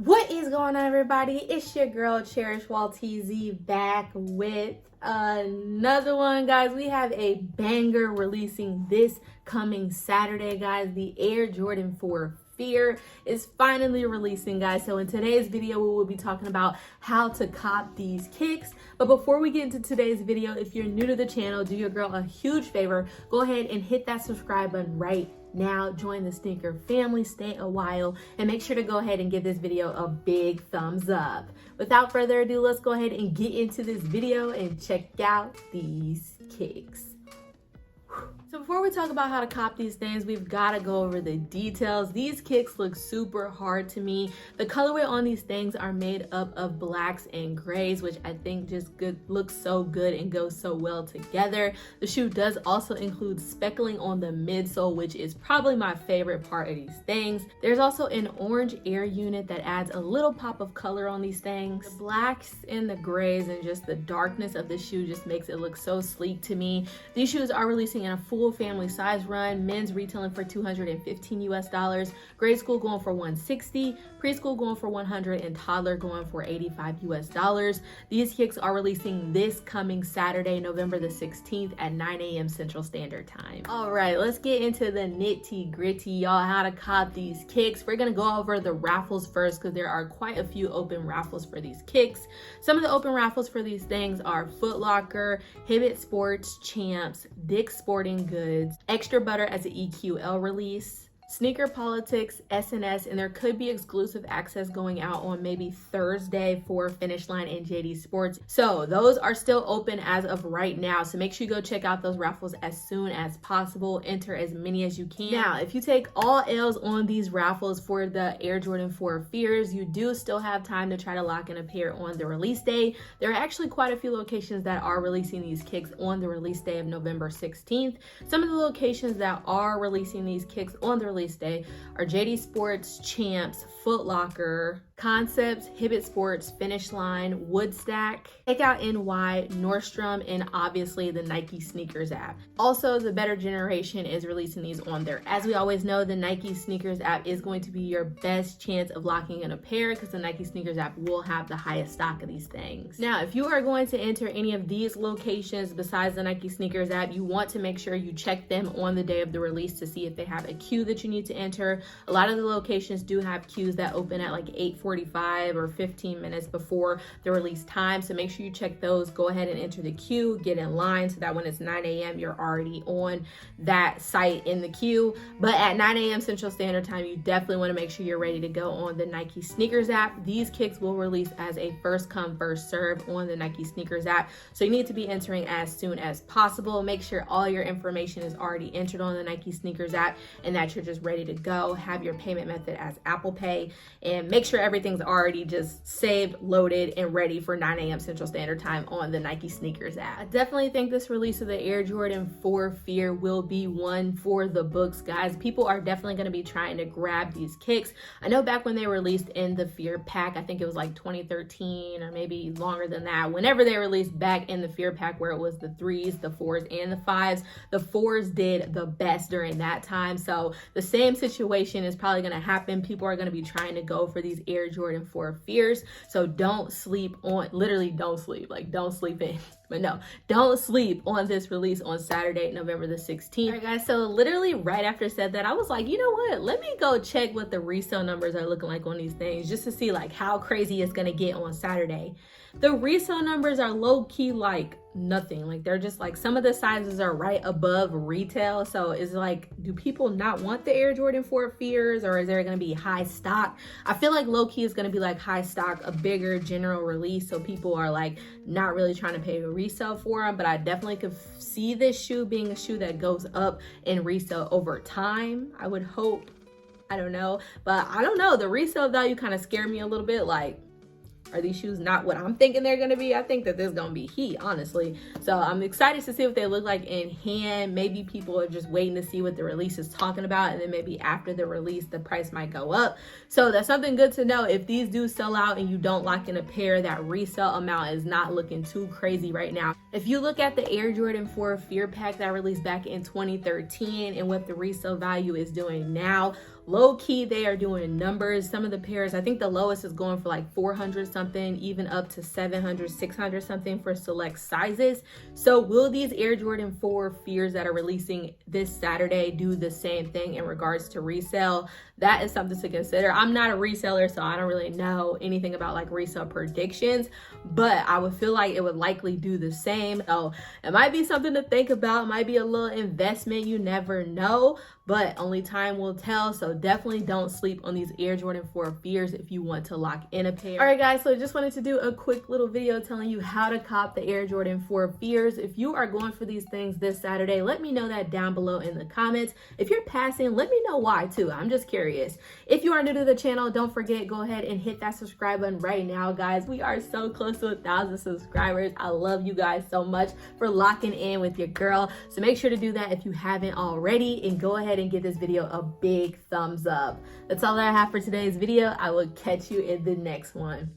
What is going on, everybody? It's your girl Cherish Walteezy back with another one, guys. We have a banger releasing this coming Saturday, guys. The Air Jordan 4 Fear is finally releasing, guys. So in today's video, we will be talking about how to cop these kicks. But before we get into today's video, if you're new to the channel, do your girl a huge favor. Go ahead and hit that subscribe button right now. Join the sneaker family, stay a while, and make sure to go ahead and give this video a big thumbs up. Without further ado, let's go ahead and get into this video and check out these kicks. So before we talk about how to cop these things, we've got to go over the details. These kicks look super hard to me. The colorway on these things are made up of blacks and grays, which I think just looks so good and goes so well together. The shoe does also include speckling on the midsole, which is probably my favorite part of these things. There's also an orange air unit that adds a little pop of color on these things. The blacks and the grays and just the darkness of the shoe just makes it look so sleek to me. These shoes are releasing in a full family size run, men's retailing for $215 US, grade school going for $160, preschool going for $100, and toddler going for $85 US. These kicks are releasing this coming Saturday, November the 16th at 9 a.m. Central Standard Time. All right, let's get into the nitty gritty, y'all, how to cop these kicks. We're gonna go over the raffles first because there are quite a few open raffles for these kicks. Some of the open raffles for these things are Foot Locker, Hibbett Sports, Champs, Dick's Sporting Goods, Extra Butter as an EQL release, Sneaker Politics, SNS, and there could be exclusive access going out on maybe Thursday for Finish Line and JD Sports. So those are still open as of right now. So make sure you go check out those raffles as soon as possible. Enter as many as you can. Now, if you take all L's on these raffles for the Air Jordan 4 Fears, you do still have time to try to lock in a pair on the release day. There are actually quite a few locations that are releasing these kicks on the release day of November 16th. Some of the locations that are releasing these kicks on the release day are JD Sports, Champs, Foot Locker, Concepts, Hibbett Sports, Finish Line, Woodstack, Takeout NY, Nordstrom, and obviously the Nike Sneakers app. Also, the Better Generation is releasing these on there. As we always know, the Nike Sneakers app is going to be your best chance of locking in a pair because the Nike Sneakers app will have the highest stock of these things. Now, if you are going to enter any of these locations besides the Nike Sneakers app, you want to make sure you check them on the day of the release to see if they have a queue that you need to enter. A lot of the locations do have queues that open at like 8:45 or 15 minutes before the release time. So make sure you check those. Go ahead and enter the queue, get in line so that when it's 9 a.m. you're already on that site in the queue. But at 9 a.m. Central Standard Time, you definitely want to make sure you're ready to go on the Nike Sneakers app. These kicks will release as a first come, first serve on the Nike Sneakers app. So you need to be entering as soon as possible. Make sure all your information is already entered on the Nike Sneakers app and that you're just ready to go. Have your payment method as Apple Pay and make sure everything's already just saved, loaded, and ready for 9 a.m. Central Standard Time on the Nike Sneakers app. I definitely think this release of the Air Jordan 4 Fear will be one for the books, guys. People are definitely going to be trying to grab these kicks. I know back when they released in the Fear Pack, I think it was like 2013 or maybe longer than that, whenever they released back in the Fear Pack where it was the 3s, the 4s, and the 5s, the 4s did the best during that time. So the same situation is probably going to happen. People are going to be trying to go for these Air Jordan 4 Fears. So don't sleep on, literally don't sleep, like don't sleep in. But no, don't sleep on this release on Saturday, November the 16th. All right, guys, so literally right after I said that, I was like, you know what? Let me go check what the resale numbers are looking like on these things just to see like how crazy it's gonna get on Saturday. The resale numbers are low-key like nothing. Like they're just like some of the sizes are right above retail. So it's like, do people not want the Air Jordan 4 Fears or is there gonna be high stock? I feel like low-key is gonna be like high stock, a bigger general release. So people are like not really trying to pay a resale for them, but I definitely could see this shoe being a shoe that goes up in resale over time. I would hope, I don't know, but I don't know. The resale value kind of scared me a little bit. Like, are these shoes not what I'm thinking they're gonna be? I think that this is gonna be heat, honestly. So I'm excited to see what they look like in hand. Maybe people are just waiting to see what the release is talking about, and then maybe after the release, the price might go up. So that's something good to know. If these do sell out and you don't lock in a pair, that resale amount is not looking too crazy right now. If you look at the Air Jordan 4 Fear Pack that released back in 2013 and what the resale value is doing now, low key, they are doing numbers. Some of the pairs, I think the lowest is going for like 400 something, even up to 700, 600 something for select sizes. So will these Air Jordan 4 Fears that are releasing this Saturday do the same thing in regards to resale? That is something to consider. I'm not a reseller, so I don't really know anything about like resale predictions, but I would feel like it would likely do the same. So it might be something to think about. It might be a little investment. You never know, but only time will tell. So definitely don't sleep on these Air Jordan 4 Fears if you want to lock in a pair. All right, guys, so I just wanted to do a quick little video telling you how to cop the Air Jordan 4 Fears. If you are going for these things this Saturday, let me know that down below in the comments. If you're passing, let me know why too. I'm just curious. If you are new to the channel, don't forget, go ahead and hit that subscribe button right now, guys. We are so close to 1,000 subscribers. I love you guys so much for locking in with your girl. So make sure to do that if you haven't already, and go ahead and give this video a big thumbs up. That's all that I have for today's video. I will catch you in the next one.